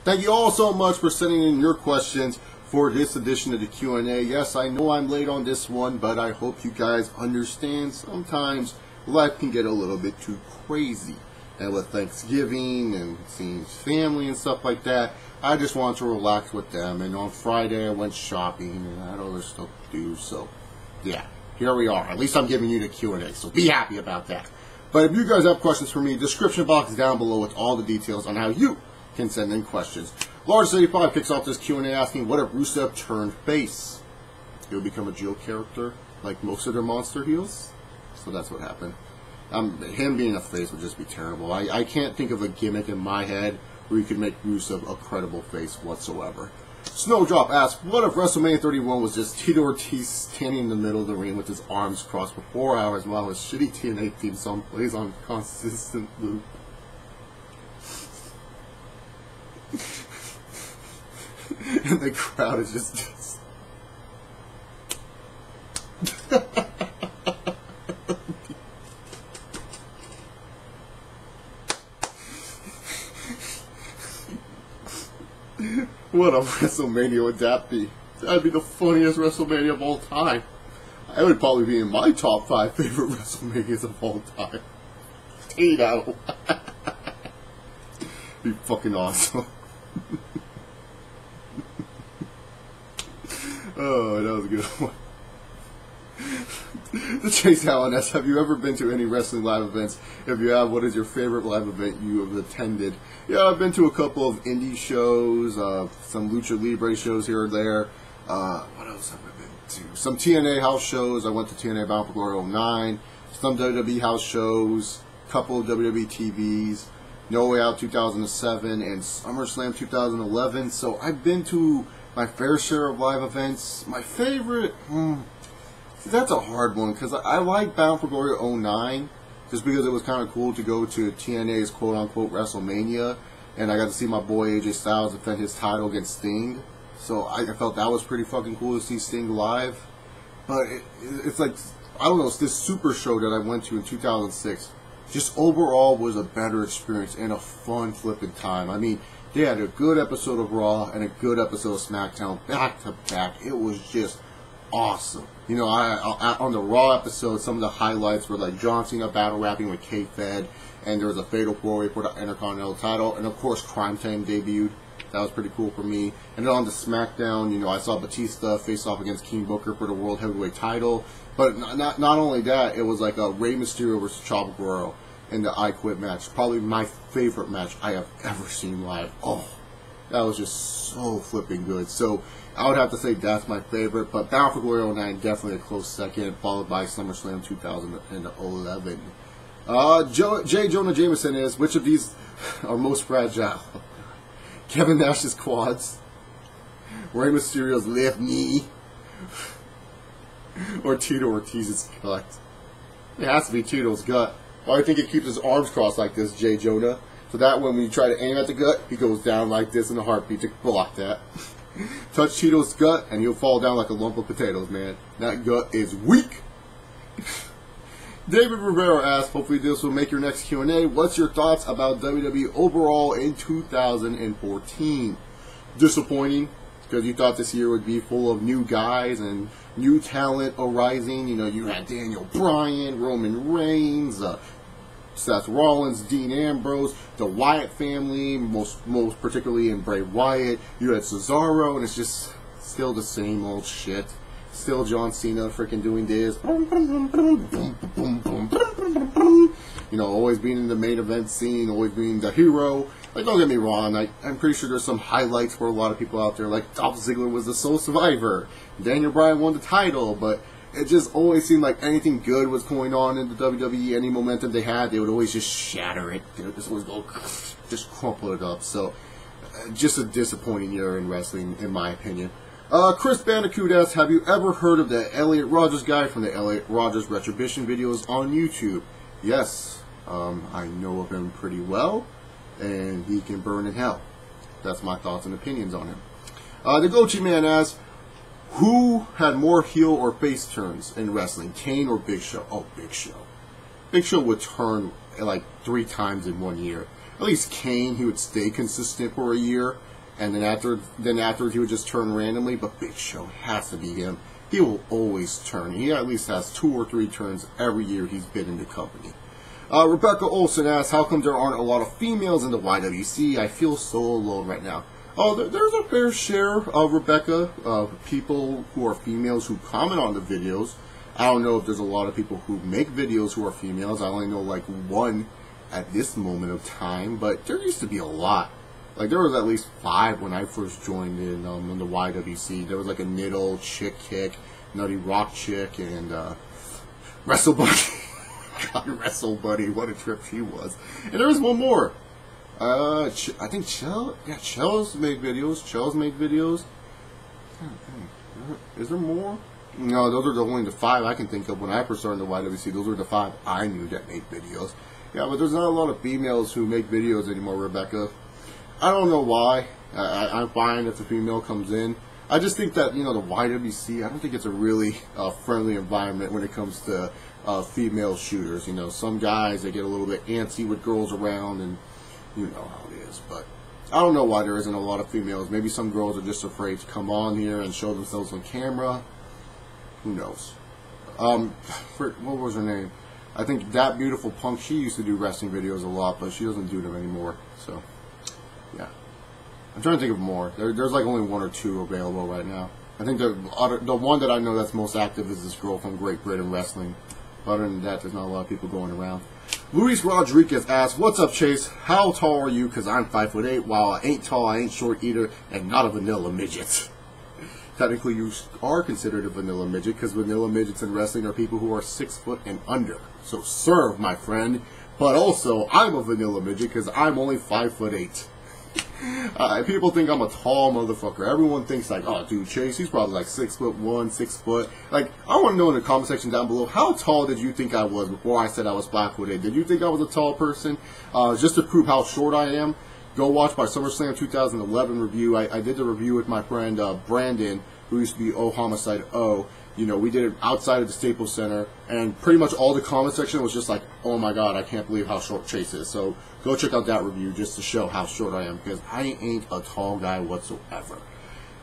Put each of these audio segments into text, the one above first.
Thank you all so much for sending in your questions for this edition of the Q&A. Yes, I know I'm late on this one, but I hope you guys understand sometimes life can get a little bit too crazy. And with Thanksgiving and seeing family and stuff like that, I just wanted to relax with them. And on Friday I went shopping and I had other stuff to do. So, yeah, here we are. At least I'm giving you the Q&A, so be happy about that. But if you guys have questions for me, description box is down below with all the details on how you can send in questions. Large85 kicks off this Q&A asking, what if Rusev turned face? He would become a Jill character like most of their monster heels? So that's what happened. Him being a face would just be terrible. I can't think of a gimmick in my head where you could make Rusev a credible face whatsoever. Snowdrop asks, what if WrestleMania 31 was just Tito Ortiz standing in the middle of the ring with his arms crossed for 4 hours while his shitty TNA theme song plays on consistent loop? And the crowd is just What a WrestleMania would that be? That'd be the funniest WrestleMania of all time. It would probably be in my top 5 favorite WrestleManias of all time. Tito. Be fucking awesome. Oh, that was a good one. The Chase Allen asks, have you ever been to any wrestling live events? If you have, what is your favorite live event you have attended? Yeah, I've been to a couple of indie shows, some Lucha Libre shows here or there. What else have I been to? Some TNA house shows. I went to TNA Bound for Glory 09. Some WWE house shows. A couple of WWE TVs. No Way Out 2007 and SummerSlam 2011. So I've been to my fair share of live events. My favorite, that's a hard one because I like Bound for Glory 09 just because it was kind of cool to go to TNA's quote-unquote WrestleMania, and I got to see my boy AJ Styles defend his title against Sting. So I felt that was pretty fucking cool to see Sting live. But it's like, I don't know, it's this super show that I went to in 2006. Just overall was a better experience and a fun flipping time. I mean, they had a good episode of Raw and a good episode of SmackDown back to back. It was just awesome. You know, on the Raw episode, some of the highlights were like John Cena battle rapping with K-Fed, and there was a fatal 4-way for the Intercontinental title, and of course Crime Time debuted. That was pretty cool for me. And then on the SmackDown, you know, I saw Batista face off against King Booker for the World Heavyweight title. But not only that, it was like a Rey Mysterio versus Chavo Guerrero in the I Quit match. Probably my favorite match I have ever seen live. Oh, that was just so flipping good. So I would have to say that's my favorite. But Bound for Glory 09, definitely a close second, followed by SummerSlam 2011. J. Jonah Jameson is, which of these are most fragile? Kevin Nash's quads, Rey Mysterio's left knee, or Tito Ortiz's gut? It has to be Tito's gut. Why do you think he keeps his arms crossed like this, J. Jonah? So that when you try to aim at the gut, he goes down like this in a heartbeat to block that. Touch Tito's gut, and he'll fall down like a lump of potatoes, man. That gut is weak. David Rivera asks, hopefully this will make your next Q&A. What's your thoughts about WWE overall in 2014? Disappointing, because you thought this year would be full of new guys and new talent arising. You know, you had Daniel Bryan, Roman Reigns, Seth Rollins, Dean Ambrose, the Wyatt family, most particularly in Bray Wyatt. You had Cesaro, and it's just still the same old shit. Still John Cena freaking doing this. You know, always being in the main event scene, always being the hero. Like, don't get me wrong, I'm pretty sure there's some highlights for a lot of people out there. Like, Dolph Ziggler was the sole survivor. Daniel Bryan won the title, but it just always seemed like anything good was going on in the WWE. Any momentum they had, they would always just shatter it. They would just always go, just crumple it up. So, just a disappointing year in wrestling, in my opinion. Chris Bandicoot asks, have you ever heard of the Elliot Rogers guy from the Elliot Rogers Retribution videos on YouTube? Yes, I know of him pretty well, and he can burn in hell. That's my thoughts and opinions on him. The Gochi Man asks, who had more heel or face turns in wrestling, Kane or Big Show? Oh, Big Show. Big Show would turn like 3 times in 1 year. At least Kane, he would stay consistent for a year. and then afterwards he would just turn randomly. But Big Show has to be him. He will always turn. He at least has 2 or 3 turns every year he's been in the company. Rebecca Olson asks, how come there aren't a lot of females in the YWC? I feel so alone right now. Oh, there's a fair share of Rebecca, people who are females who comment on the videos. I don't know if there's a lot of people who make videos who are females. I only know like one at this moment of time, but there used to be a lot. Like, there was at least 5 when I first joined in the YWC. There was like a Niddle, Chick Kick, Nutty Rock Chick, and Wrestle Buddy. God, Wrestle Buddy, what a trip she was. And there was one more. I think Chels made videos. Is there more? No, those are only the 5 I can think of when I first started in the YWC. Those were the 5 I knew that made videos. Yeah, but there's not a lot of females who make videos anymore, Rebecca. I don't know why. I'm fine if the female comes in. I just think that, you know, the YWC, I don't think it's a really friendly environment when it comes to female shooters. You know, some guys, they get a little bit antsy with girls around, and you know how it is. But I don't know why there isn't a lot of females. Maybe some girls are just afraid to come on here and show themselves on camera. Who knows? What was her name? I think That Beautiful Punk, she used to do wrestling videos a lot, but she doesn't do them anymore. So, yeah. I'm trying to think of more. There's like only 1 or 2 available right now. I think the one that I know that's most active is this girl from Great Britain Wrestling. But other than that, there's not a lot of people going around. Luis Rodriguez asks, what's up, Chase? How tall are you? Because I'm 5'8". While I ain't tall, I ain't short either, and not a vanilla midget. Technically, you are considered a vanilla midget, because vanilla midgets in wrestling are people who are 6 foot and under. So serve, my friend. But also, I'm a vanilla midget, because I'm only 5'8". People think I'm a tall motherfucker. Everyone thinks like, oh, dude, Chase, he's probably like 6'1", 6 foot. Like, I want to know in the comment section down below, how tall did you think I was before I said I was 5'8"? Did you think I was a tall person? Just to prove how short I am, go watch my SummerSlam 2011 review. I did the review with my friend Brandon, who used to be O Homicide O. You know, we did it outside of the Staples Center, and pretty much all the comment section was just like, oh my god, I can't believe how short Chase is. So go check out that review just to show how short I am, because I ain't a tall guy whatsoever.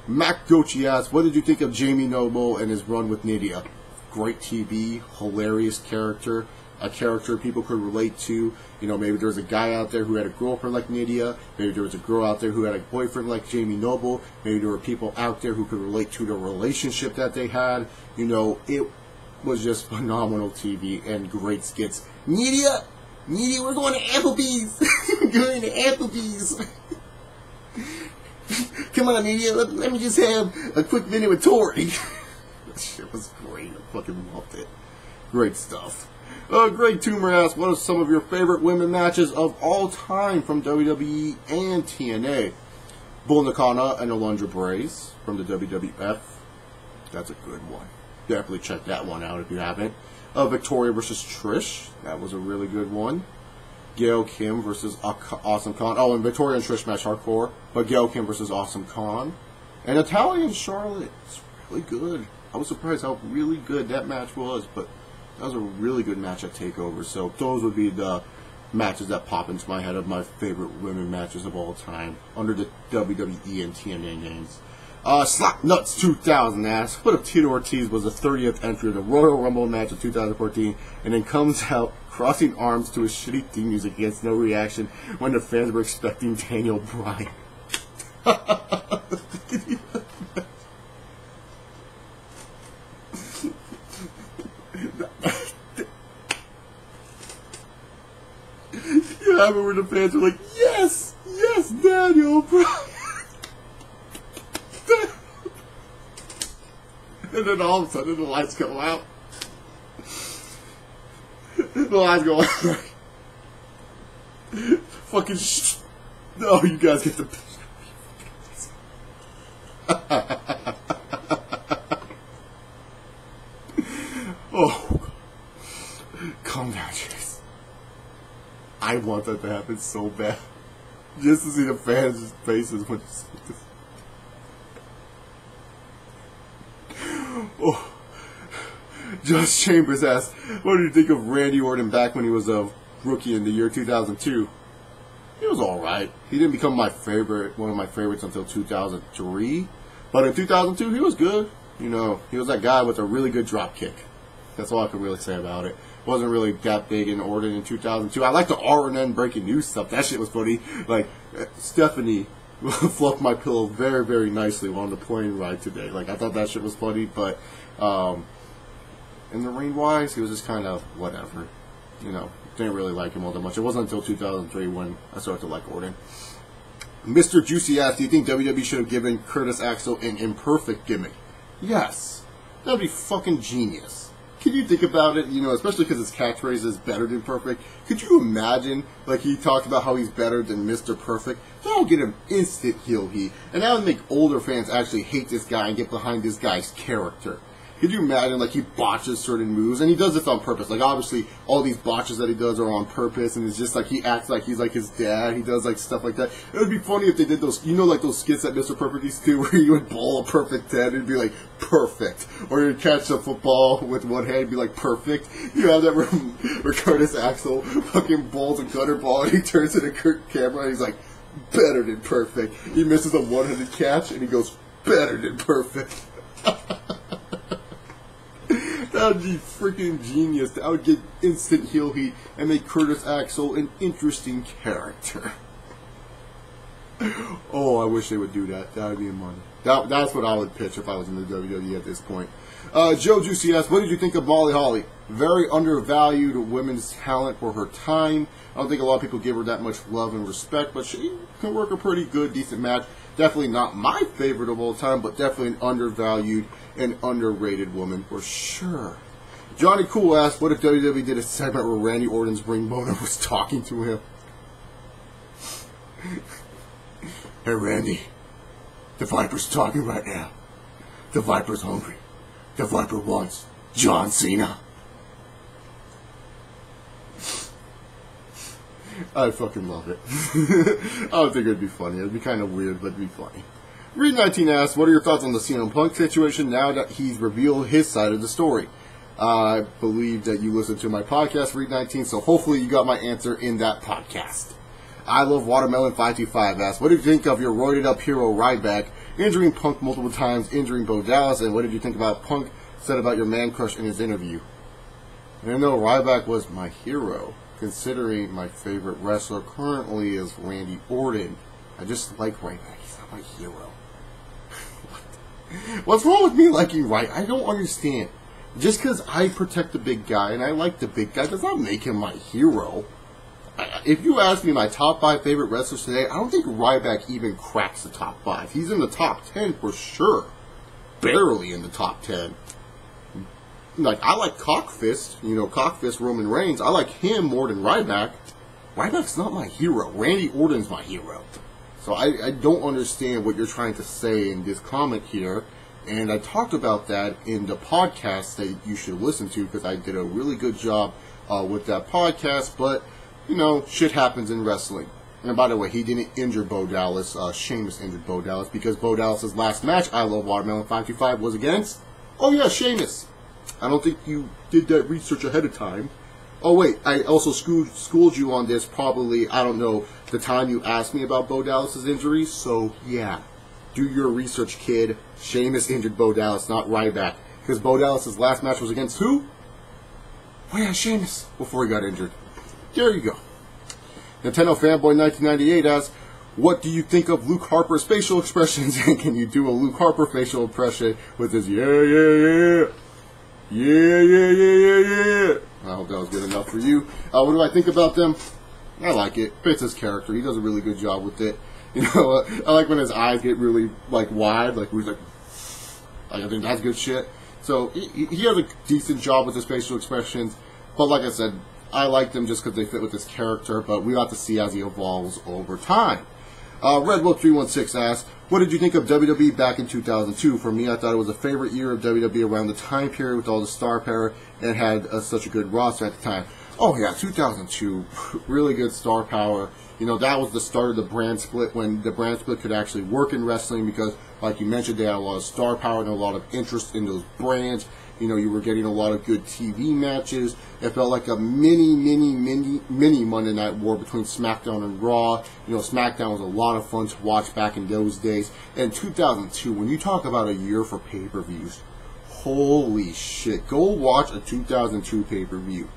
Mac Gochi asks, what did you think of Jamie Noble and his run with Nydia? Great TV, hilarious character, a character people could relate to. You know, maybe there was a guy out there who had a girlfriend like Nydia. Maybe there was a girl out there who had a boyfriend like Jamie Noble. Maybe there were people out there who could relate to the relationship that they had. You know, it was just phenomenal TV and great skits. Nydia, we're going to Applebee's. We're going to Applebee's. Come on, Nydia, let me just have a quick minute with Tori. That shit was great. I fucking loved it. Great stuff. Greg Toomer asks, what are some of your favorite women matches of all time from WWE and TNA? Bull Nakano and Alundra Braze from the WWF. That's a good one. Definitely check that one out if you haven't. Victoria versus Trish. That was a really good one. Gail Kim versus Awesome Khan. Oh, and Victoria and Trish match hardcore. But Gail Kim versus Awesome Khan. And Natalia and Charlotte. It's really good. I was surprised how really good that match was, but that was a really good match at TakeOver. So those would be the matches that pop into my head of my favorite women matches of all time under the WWE and TNA names. Slap Nuts 2000 asks, what if Tito Ortiz was the 30th entry of the Royal Rumble match of 2014 and then comes out crossing arms to his shitty theme music against no reaction when the fans were expecting Daniel Bryan? Yeah, I remember the fans were like, yes, Daniel Bryan. And then all of a sudden the lights go out. The lights go out. Fucking no, you guys get the oh, calm down, Chase. I want that to happen so bad. Just to see the fans' faces when you see this. Oh. Josh Chambers asks, what do you think of Randy Orton back when he was a rookie in the year 2002? he was alright. He didn't become my favorite, one of my favorites until 2003. But in 2002, he was good. You know, he was that guy with a really good drop kick. That's all I could really say about it. Wasn't really that big in Orton in 2002. I like the RNN breaking news stuff. That shit was funny. Like, Stephanie fluffed my pillow very, very nicely on the plane ride today. Like, I thought that shit was funny, but in the ring-wise, he was just kind of whatever. You know, didn't really like him all that much. It wasn't until 2003 when I started to like Orton. Mr. Juicy asked, do you think WWE should have given Curtis Axel an imperfect gimmick? Yes. That would be fucking genius. Can you think about it? You know, especially because his catchphrase is better than perfect. Could you imagine, like, he talked about how he's better than Mr. Perfect? That would get him instant heel heat. And that would make older fans actually hate this guy and get behind this guy's character. Could you imagine, like, he botches certain moves, and he does this on purpose. Like, obviously, all these botches that he does are on purpose, and it's just, like, he acts like he's, like, his dad. He does, like, stuff like that. It would be funny if they did those, you know, like, those skits that Mr. Perfect used to do, where he would bowl a perfect 10, and it'd be, like, perfect. Or he'd catch a football with one hand, and be, like, perfect. You have that where Curtis Axel fucking bowls a gutter ball, and he turns to the camera, and he's like, better than perfect. He misses a one-handed catch, and he goes, better than perfect. That would be freaking genius. That would get instant heel heat and make Curtis Axel an interesting character. Oh, I wish they would do that. That would be money. That's what I would pitch if I was in the WWE at this point. Joe Juicy asks, what did you think of Molly Holly? Very undervalued women's talent for her time. I don't think a lot of people give her that much love and respect, but she can work a pretty good, decent match. Definitely not my favorite of all time, but definitely an undervalued and underrated woman for sure. Johnny Cool asked, what if WWE did a segment where Randy Orton's ring boner was talking to him? Hey Randy, the Viper's talking right now. The Viper's hungry. The Viper wants John Cena. I fucking love it. I don't think it'd be funny. It'd be kind of weird, but it'd be funny. Reed19 asks, what are your thoughts on the CM Punk situation now that he's revealed his side of the story? I believe that you listened to my podcast, Reed19, so hopefully you got my answer in that podcast. I Love Watermelon 525 asks, what did you think of your roided up hero Ryback injuring Punk multiple times, injuring Bo Dallas, and what did you think about Punk said about your man crush in his interview? And I know Ryback was my hero, considering my favorite wrestler currently is Randy Orton. I just like Ryback. He's not my hero. What's wrong with me liking Ryback? I don't understand. Just because I protect the big guy and I like the big guy does not make him my hero. If you ask me my top 5 favorite wrestlers today, I don't think Ryback even cracks the top 5. He's in the top 10 for sure. Barely in the top 10. Like, I like Cockfist, you know, Cockfist Roman Reigns. I like him more than Ryback. Ryback's not my hero. Randy Orton's my hero. So I don't understand what you're trying to say in this comment here. And I talked about that in the podcast that you should listen to because I did a really good job with that podcast. But, you know, shit happens in wrestling. And by the way, he didn't injure Bo Dallas. Sheamus injured Bo Dallas because Bo Dallas' last match, I Love Watermelon 525, was against, oh yeah, Sheamus. I don't think you did that research ahead of time. Oh wait, I also schooled you on this probably, I don't know, the time you asked me about Bo Dallas' injuries. So yeah, do your research, kid. Sheamus injured Bo Dallas, not Ryback. Because Bo Dallas' last match was against who? Oh yeah, Sheamus, before he got injured. There you go. Nintendo Fanboy 1998 asks, what do you think of Luke Harper's facial expressions? And can you do a Luke Harper facial impression with his yeah, yeah, yeah? Yeah, yeah, yeah, yeah, yeah. I hope that was good enough for you. What do I think about them? I like it. Fits his character. He does a really good job with it. You know, I like when his eyes get really, like, wide. Like, he's like, I think that's good shit. So, he does a decent job with his facial expressions. But like I said, I like them just because they fit with his character. But we got to see as he evolves over time. Redwood316 asks, what did you think of WWE back in 2002? For me, I thought it was a favorite year of WWE around the time period with all the star power and had such a good roster at the time. Oh yeah, 2002, really good star power. You know, that was the start of the brand split, when the brand split could actually work in wrestling, because, like you mentioned, they had a lot of star power and a lot of interest in those brands. You know, you were getting a lot of good TV matches. It felt like a mini Monday Night War between SmackDown and Raw. You know, SmackDown was a lot of fun to watch back in those days. And 2002, when you talk about a year for pay-per-views, holy shit. Go watch a 2002 pay-per-view,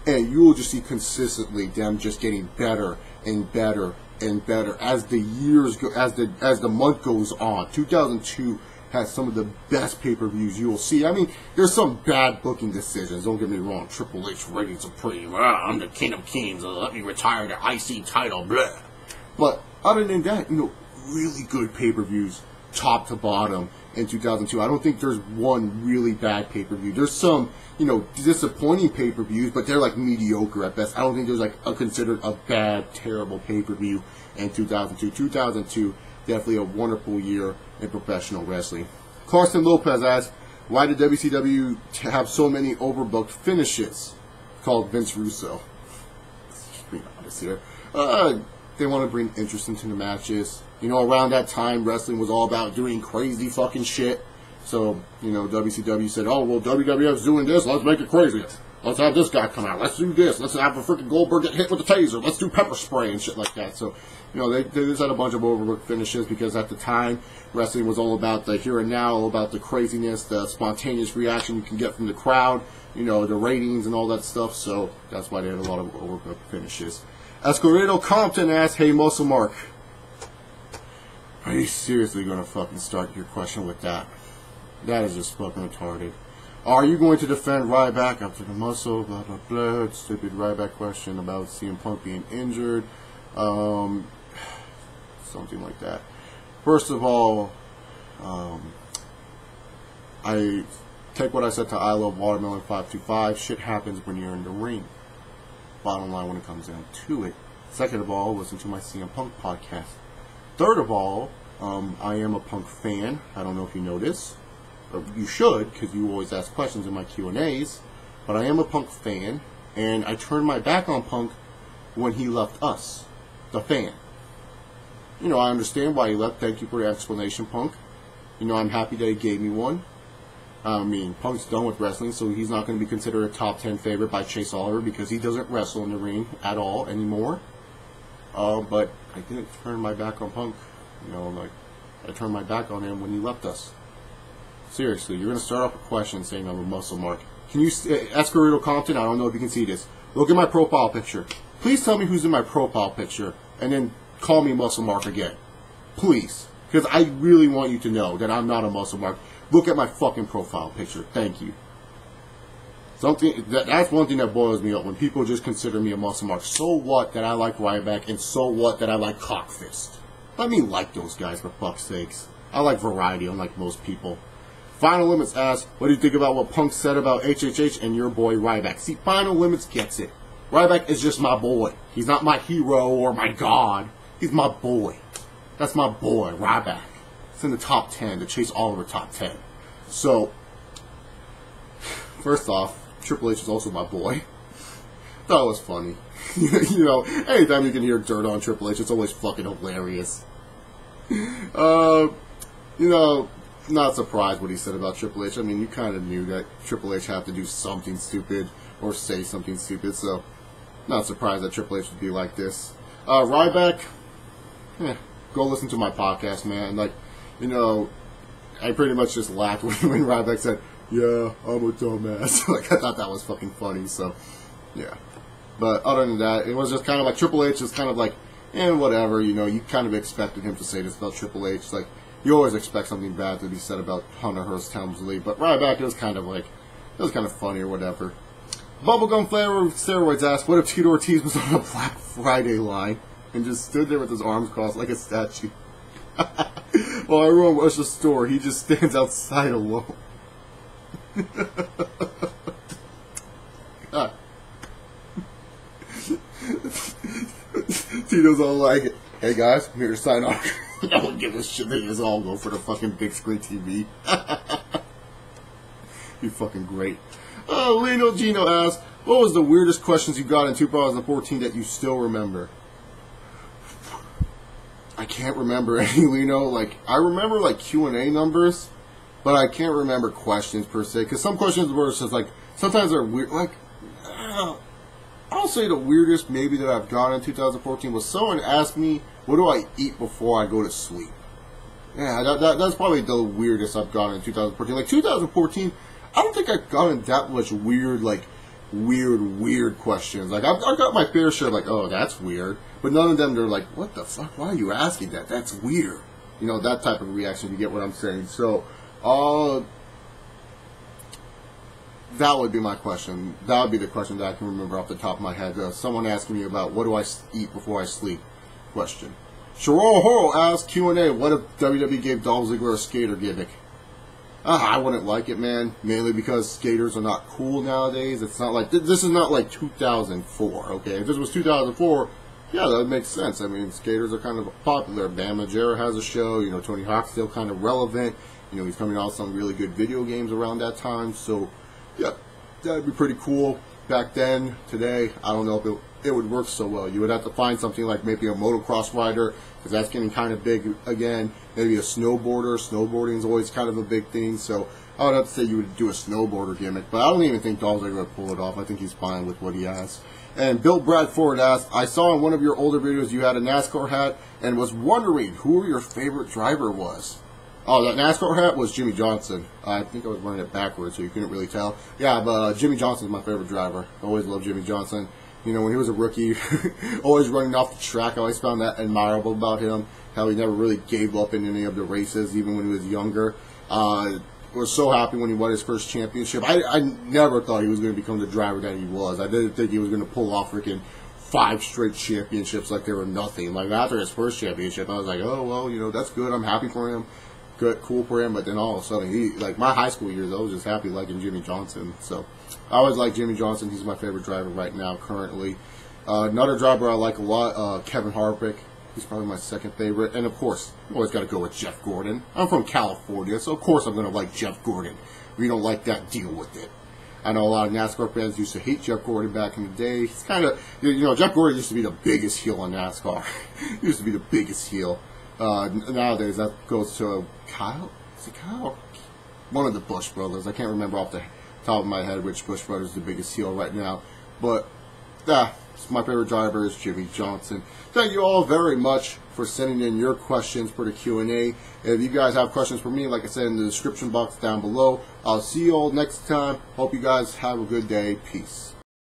and you will just see consistently them just getting better and better and better as the years go, as the month goes on. 2002 has some of the best pay-per-views you will see. I mean, there's some bad booking decisions, don't get me wrong. Triple H reigning supreme. I'm the king of kings. Let me retire the IC title. Blah. But other than that, you know, really good pay-per-views, top to bottom, in 2002. I don't think there's one really bad pay-per-view. There's some, you know, disappointing pay-per-views, but they're like mediocre at best. I don't think there's like considered a bad, terrible pay-per-view in 2002. 2002, definitely a wonderful year in professional wrestling. Carson Lopez asks, why did WCW have so many overbooked finishes? Called Vince Russo. Let's be honest here. They want to bring interest into the matches. You know, around that time, wrestling was all about doing crazy fucking shit. So, you know, WCW said, oh, well, WWF's doing this, let's make it crazy. Let's have this guy come out. Let's do this. Let's have a freaking Goldberg get hit with a taser. Let's do pepper spray and shit like that. So, you know, they just had a bunch of overbooked finishes, because at the time, wrestling was all about the here and now, all about the craziness, the spontaneous reaction you can get from the crowd, you know, the ratings and all that stuff. So, that's why they had a lot of overbooked finishes. Escoredo Compton asks, hey, Muscle Mark, are you seriously going to fucking start your question with that? That is just fucking retarded. Are you going to defend Ryback after the muscle? Blah, blah, blah. Stupid Ryback question about CM Punk being injured. Something like that. First of all, I take what I said to I Love Watermelon 525. Shit happens when you're in the ring. Bottom line when it comes down to it. Second of all, listen to my CM Punk podcast. Third of all, I am a Punk fan. I don't know if you know this. You should, because you always ask questions in my Q&As. But I am a Punk fan, and I turned my back on Punk when he left us, the fan. You know, I understand why he left. Thank you for the explanation, Punk. You know, I'm happy that he gave me one. I mean, Punk's done with wrestling, so he's not going to be considered a top 10 favorite by Chase Oliver, because he doesn't wrestle in the ring at all anymore. But I didn't turn my back on Punk. You know, like, I turned my back on him when he left us. Seriously, you're going to start off a question saying I'm a muscle mark. Can you, Escoredo Compton, I don't know if you can see this. Look at my profile picture. Please tell me who's in my profile picture, and then call me muscle mark again. Please. Because I really want you to know that I'm not a muscle mark. Look at my fucking profile picture. Thank you. That's one thing that boils me up, when people just consider me a muscle mark. So what that I like Ryback, and so what that I like Cockfist? Let me like those guys, for fuck's sakes. I like variety, unlike most people. Final Limits asks, what do you think about what Punk said about HHH and your boy Ryback? See, Final Limits gets it. Ryback is just my boy. He's not my hero or my god. He's my boy. That's my boy, Ryback. It's in the top 10, the Chase Oliver top 10. So, first off, Triple H is also my boy. Thought it was funny. You know, anytime you can hear dirt on Triple H, it's always fucking hilarious. You know, not surprised what he said about Triple H. I mean, you kind of knew that Triple H had to do something stupid or say something stupid, so not surprised that Triple H would be like this. Ryback, go listen to my podcast, man. Like, you know, I pretty much just laughed when Ryback said, yeah, I'm a dumbass. Like, I thought that was fucking funny, so, yeah. But other than that, it was just kind of like, Triple H is kind of like, whatever, you know, you kind of expected him to say this about Triple H. Like, you always expect something bad to be said about Hunter Hearst Helmsley, but Ryback, it was kind of like, it was kind of funny or whatever. Bubblegum Flavor Steroids asked, what if Tito Ortiz was on a Black Friday line and just stood there with his arms crossed like a statue? While everyone rushed the store, he just stands outside alone. God. Tito's all like, hey guys, I'm here to sign off. No one give a shit. They just all go for the fucking big screen TV. Be fucking great. Lino Gino asks, what was the weirdest questions you got in 2014 that you still remember? I can't remember any, Lino. Like, I remember, like, Q&A numbers, but I can't remember questions, per se. Because some questions were just, like, sometimes they're weird. Like, I'll say the weirdest, maybe, that I've gotten in 2014 was someone asked me, what do I eat before I go to sleep? Yeah, that's probably the weirdest I've gotten in 2014. Like, 2014, I don't think I've gotten that much weird, like, weird questions. Like, I've got my fair share of, like, oh, that's weird. But none of them, they're like, what the fuck? Why are you asking that? That's weird. You know, that type of reaction, you get what I'm saying. So, that would be my question. That would be the question that I can remember off the top of my head. Someone asking me about, what do I eat before I sleep? Question. Shiro Horo asks Q&A, what if WWE gave Dolph Ziggler a skater gimmick? I wouldn't like it, man. Mainly because skaters are not cool nowadays. It's not like, this is not like 2004, okay? If this was 2004, yeah, that would make sense. I mean, skaters are kind of popular. Bam Margera has a show. You know, Tony Hawk's still kind of relevant. You know, he's coming out with some really good video games around that time. So, yeah, that would be pretty cool. Back then, today, I don't know if it would work so well. You would have to find something like maybe a motocross rider, because that's getting kind of big again. Maybe a snowboarder. Snowboarding is always kind of a big thing. So I would have to say you would do a snowboarder gimmick. But I don't even think Dolph Ziggler would pull it off. I think he's fine with what he has. And Bill Bradford asked, I saw in one of your older videos you had a NASCAR hat and was wondering who your favorite driver was. Oh, that NASCAR hat was Jimmy Johnson. I think I was wearing it backwards, so you couldn't really tell. Yeah, but Jimmy Johnson's my favorite driver. I always loved Jimmy Johnson. You know, when he was a rookie, always running off the track, I always found that admirable about him. How he never really gave up in any of the races, even when he was younger. Was so happy when he won his first championship. I never thought he was going to become the driver that he was. I didn't think he was going to pull off freaking 5 straight championships like they were nothing. Like, after his first championship, I was like, oh, well, you know, that's good. I'm happy for him. Good, cool for him. But then all of a sudden, he, like, my high school years, I was just happy liking Jimmy Johnson. So, I always like Jimmy Johnson. He's my favorite driver right now, currently. Another driver I like a lot, Kevin Harvick. He's probably my second favorite. And, of course, you always got to go with Jeff Gordon. I'm from California, so of course I'm going to like Jeff Gordon. If you don't like that, deal with it. I know a lot of NASCAR fans used to hate Jeff Gordon back in the day. He's kind of, you know, Jeff Gordon used to be the biggest heel in NASCAR. He used to be the biggest heel. Nowadays, that goes to Kyle? Is it Kyle? One of the Busch brothers. I can't remember off the top of my head which Busch brother is the biggest heel right now. But, my favorite driver is Jimmy Johnson. Thank you all very much for sending in your questions for the Q&A. If you guys have questions for me, like I said in the description box down below, I'll see you all next time. Hope you guys have a good day. Peace.